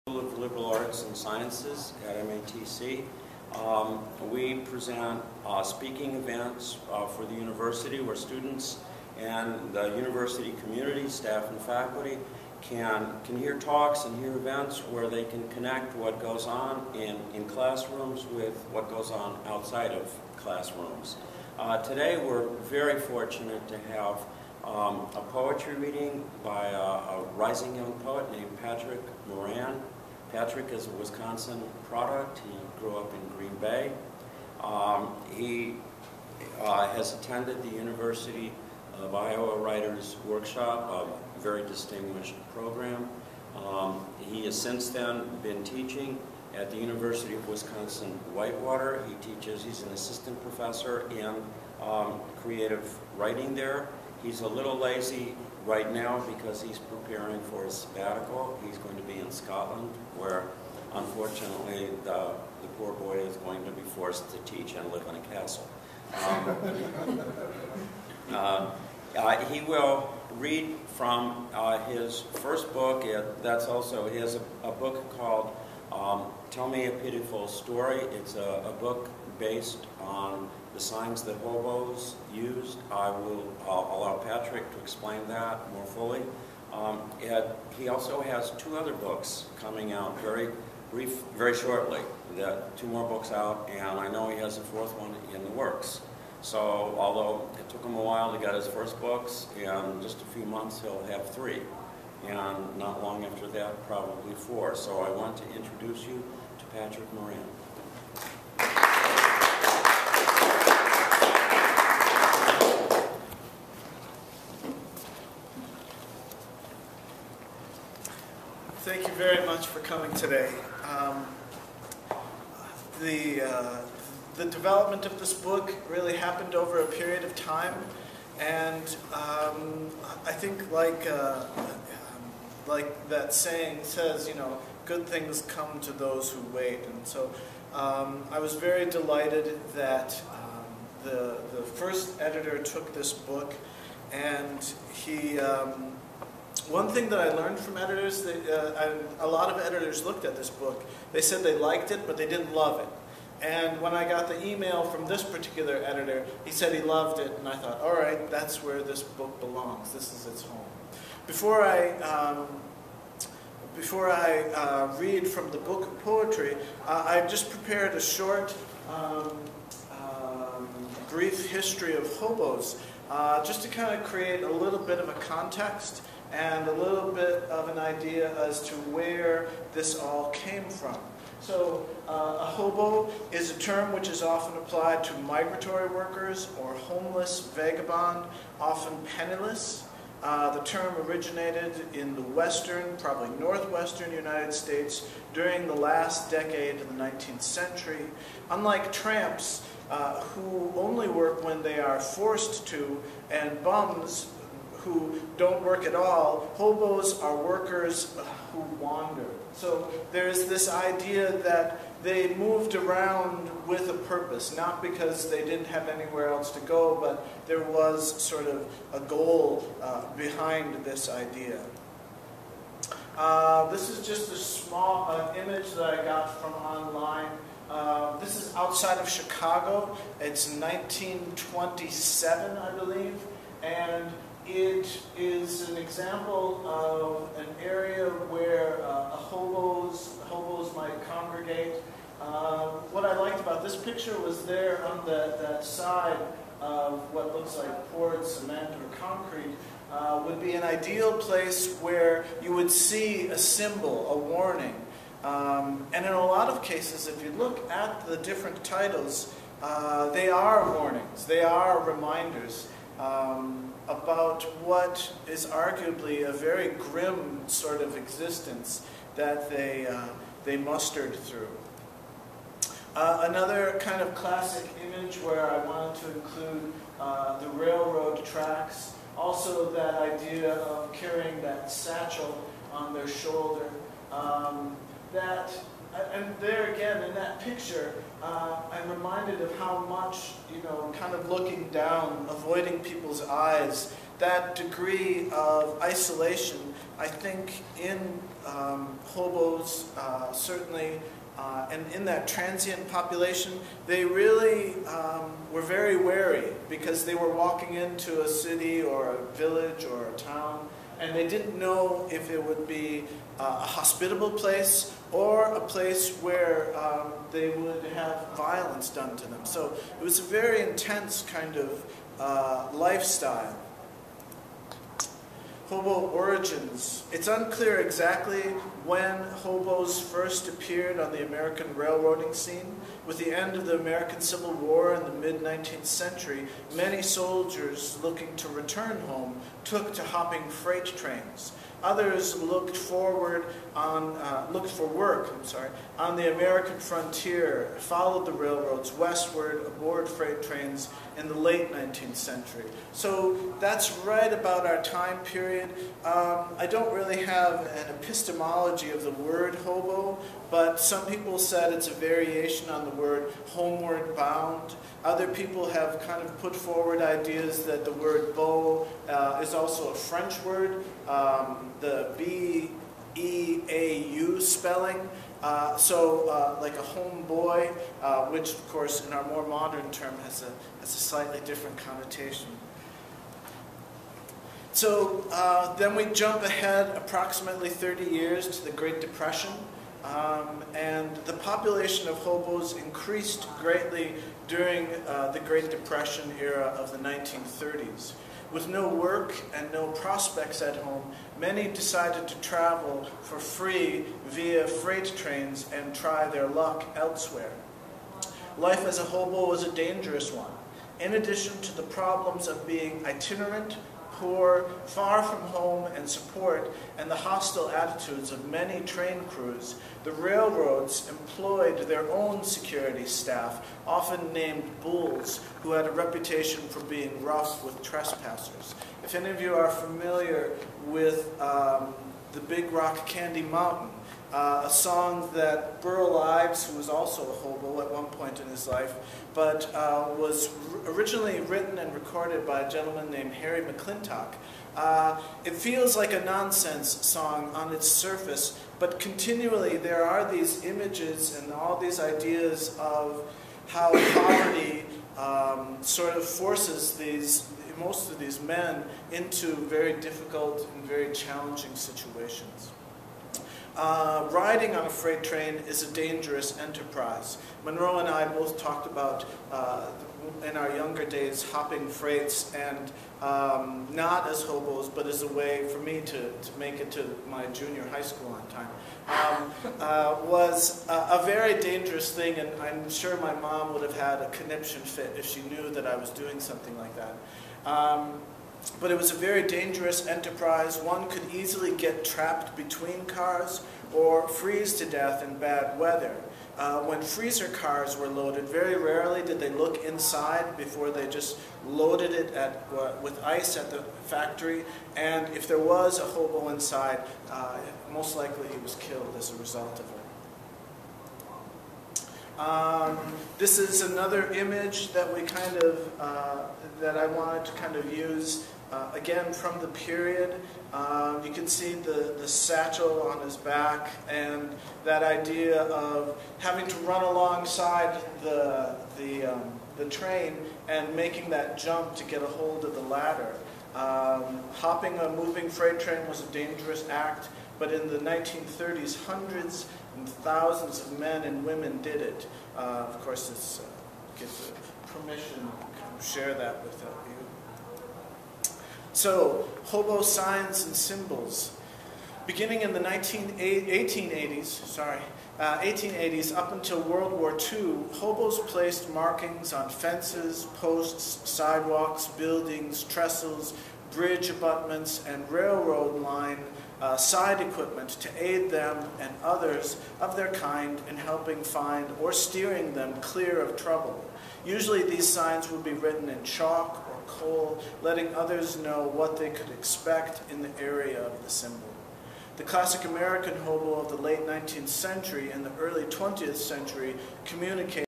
School of Liberal Arts and Sciences at MATC. We present speaking events for the university where students and the university community, staff and faculty can hear talks and hear events where they can connect what goes on in classrooms with what goes on outside of classrooms. Today we're very fortunate to have a poetry reading by a rising young poet named Moran. Patrick is a Wisconsin product. He grew up in Green Bay. He has attended the University of Iowa Writers Workshop, a very distinguished program. He has since then been teaching at the University of Wisconsin-Whitewater. He's an assistant professor in creative writing there. He's a little lazy right now because he's preparing for his sabbatical. He's going to be in Scotland, where unfortunately the poor boy is going to be forced to teach and live in a castle. He will read from his first book. He has a book called Tell Me a Pityful Story. It's a book based on the signs that hobos used. I'll allow Patrick to explain that more fully. He also has two other books coming out very shortly. Two more books out, and I know he has a fourth one in the works. So although it took him a while to get his first books, in just a few months he'll have three. And not long after that, probably four. So I want to introduce you to Patrick Moran. Thank you very much for coming today. The development of this book really happened over a period of time, and I think like that saying says, you know, good things come to those who wait. And so I was very delighted that the first editor took this book, and he. One thing that I learned from editors, a lot of editors looked at this book. They said they liked it, but they didn't love it. And when I got the email from this particular editor, he said he loved it, and I thought, all right, that's where this book belongs. This is its home. Before I read from the book of poetry, I just prepared a short, brief history of hobos, just to kind of create a little bit of a context and a little bit of an idea as to where this all came from. So a hobo is a term which is often applied to migratory workers or homeless vagabond, often penniless. The term originated in the western, probably northwestern United States during the last decade of the 19th century. Unlike tramps, who only work when they are forced to, and bums who don't work at all, hobos are workers who wander. So there's this idea that they moved around with a purpose, not because they didn't have anywhere else to go, but there was sort of a goal behind this idea. This is just a small image that I got from online. This is outside of Chicago. It's 1927, I believe, and it is an example of an area where hobos might congregate. What I liked about this picture was there on that side of what looks like poured cement or concrete would be an ideal place where you would see a symbol, a warning. And in a lot of cases, if you look at the different titles, they are warnings, they are reminders about what is arguably a very grim sort of existence that they mustered through. Another kind of classic image where I wanted to include the railroad tracks, also that idea of carrying that satchel on their shoulder. That And there again, in that picture, I'm reminded of how much, kind of looking down, avoiding people's eyes, that degree of isolation, I think in hobos, certainly, and in that transient population, they really were very wary because they were walking into a city or a village or a town, and they didn't know if it would be a hospitable place or a place where they would have violence done to them. So it was a very intense kind of lifestyle. Hobo origins. It's unclear exactly when hobos first appeared on the American railroading scene. With the end of the American Civil War in the mid-19th century, many soldiers looking to return home took to hopping freight trains. Others looked for work on the American frontier, followed the railroads westward aboard freight trains in the late 19th century. So that's right about our time period. I don't really have an epistemology of the word hobo, but some people said it's a variation on the word homeward bound. Other people have kind of put forward ideas that the word beau is also a French word, the B-E-A-U spelling. Like a homeboy, which of course in our more modern term has a slightly different connotation. So then we jump ahead approximately 30 years to the Great Depression. And the population of hobos increased greatly during the Great Depression era of the 1930s. With no work and no prospects at home, many decided to travel for free via freight trains and try their luck elsewhere. Life as a hobo was a dangerous one. In addition to the problems of being itinerant, poor, far from home and support, and the hostile attitudes of many train crews, the railroads employed their own security staff, often named bulls, who had a reputation for being rough with trespassers. If any of you are familiar with the Big Rock Candy Mountain, a song that Burl Ives, who was also a hobo at one point in his life, but was originally written and recorded by a gentleman named Harry McClintock. It feels like a nonsense song on its surface, but continually there are these images and all these ideas of how poverty sort of forces most of these men into very difficult and very challenging situations. Riding on a freight train is a dangerous enterprise. Monroe and I both talked about, in our younger days, hopping freights, and not as hobos, but as a way for me to make it to my junior high school on time, was a very dangerous thing, and I'm sure my mom would have had a conniption fit if she knew that I was doing something like that. But it was a very dangerous enterprise. One could easily get trapped between cars or freeze to death in bad weather. When freezer cars were loaded, very rarely did they look inside before they just loaded it with ice at the factory. And if there was a hobo inside, most likely he was killed as a result of it. This is another image that we kind of, that I wanted to kind of use, again from the period. You can see the satchel on his back and that idea of having to run alongside the train and making that jump to get a hold of the ladder. Hopping a moving freight train was a dangerous act, but in the 1930s, hundreds and thousands of men and women did it. Of course, this gives permission to share that with you. So, hobo signs and symbols. Beginning in the 1880s up until World War II, hobos placed markings on fences, posts, sidewalks, buildings, trestles, bridge abutments, and railroad line side equipment to aid them and others of their kind in helping find or steering them clear of trouble. Usually these signs would be written in chalk or coal, letting others know what they could expect in the area of the symbol. The classic American hobo of the late 19th century and the early 20th century communicated